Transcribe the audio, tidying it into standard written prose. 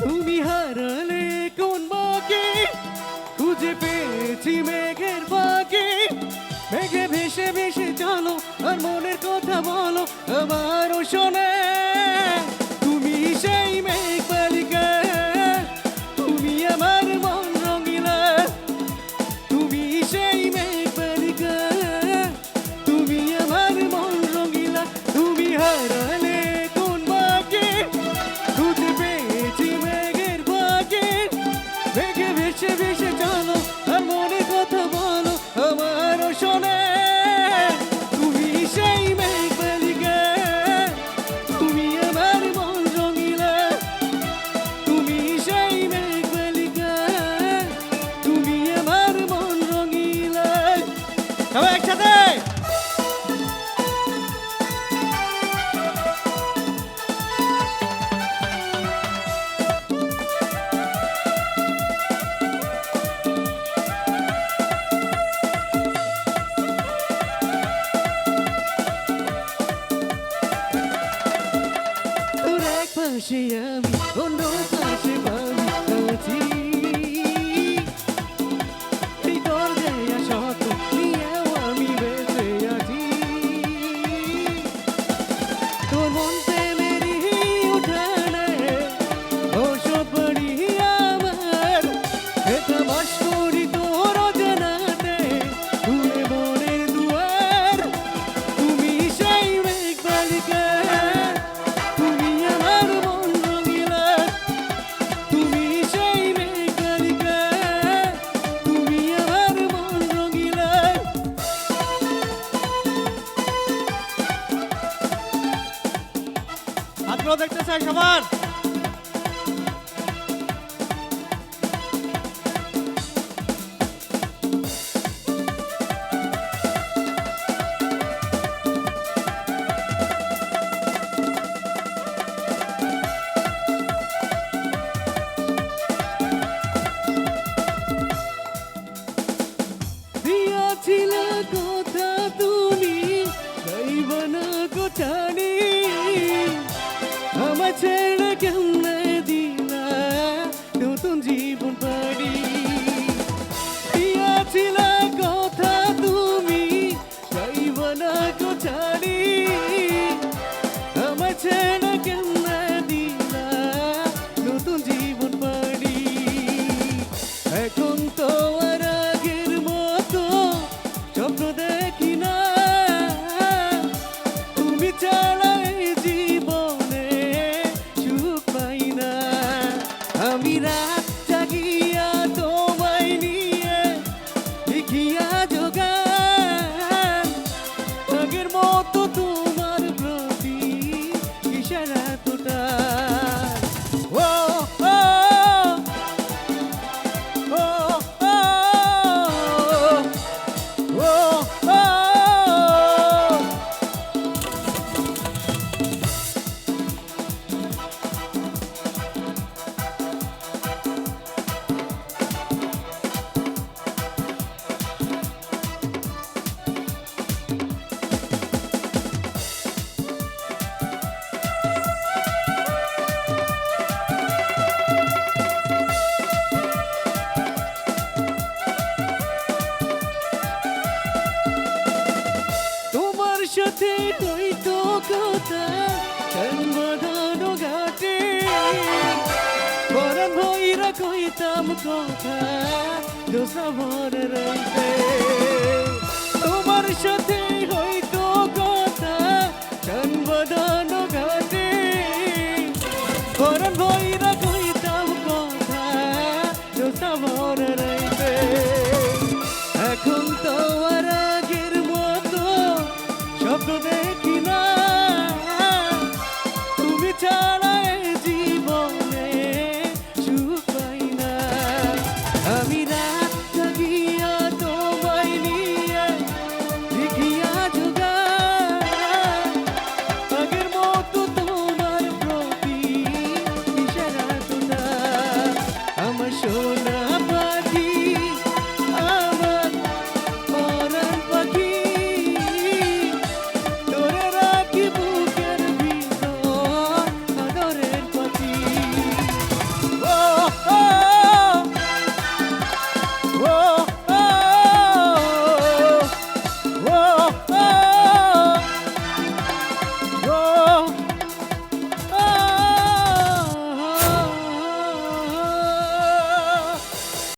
তুমি হারালে কোন বাকি খুঁজে পেয়েছি মেঘের বাকি মেঘে ভেসে ভেসে চলো আর মনের কথা বলো আমারও শোনে তুমি সেই মেঘ বালিকা তুমি আমার মন রঙিলা তুমি সেই মেঘ বালিকা তুমি আমার মন রঙিলা তুমি হারালে কোন বাকি খুঁজে পেয়েছি মেঘের বাকি মেঘে ভেসে ভেসে চলো আর মনের কথা বলো আমারও শোনে তুমি সেই মেঘ বালিকা তুমি আমার মন রঙিলা তুমি সেই মেঘ বালিকা তুমি আমার মন রঙিলা সবাই একসাথে তোর এক পাশে আমি অন্য পাশে পাবি আছি এই তোর দেয়া শত নিয়েও আমি বেঁচে আছি তোর মন প্রেমেরই উঠানে ওসব বাড়ি আমার এটা বাস করি তোর অজানাতে ঘুরে মনের দুয়ার তুমি সেই মেঘ বালিকা তুমি আমার মন রঙিলা তুমি সেই মেঘ বালিকা তুমি আমার মন রঙিলা হাতগুলো দেখতে চাই সবার দিয়াছিল কথা তুমি গাইবা না গোটানি আমার ছেড়ে কেমনে দিলা নতুন জীবন পাড়ি দিয়াছিল কথা তুমি গাইবা না গোটানি আমার ছেড়ে কেমনে দিলা নতুন জীবন পাড়ি এখন তো আর আগের মতো স্বপ্ন দেখি না তুমি ছাড়া এই জীবনে সুখ পাই না আমি রাত জাগিয়া তোমায় নিয়ে লিখিয়া যোগান আগের মতো তোমার প্রতি কিসের এতটা ও ও তোমার সাথে হইতো কথা বাঁধানো ঘাটে পরাণ ভৈরা কইতাম কথা দোষা ভর রাইতে তোমার সাথে হইতো কথা বাঁধানো ঘাটে পরাণ ভৈরা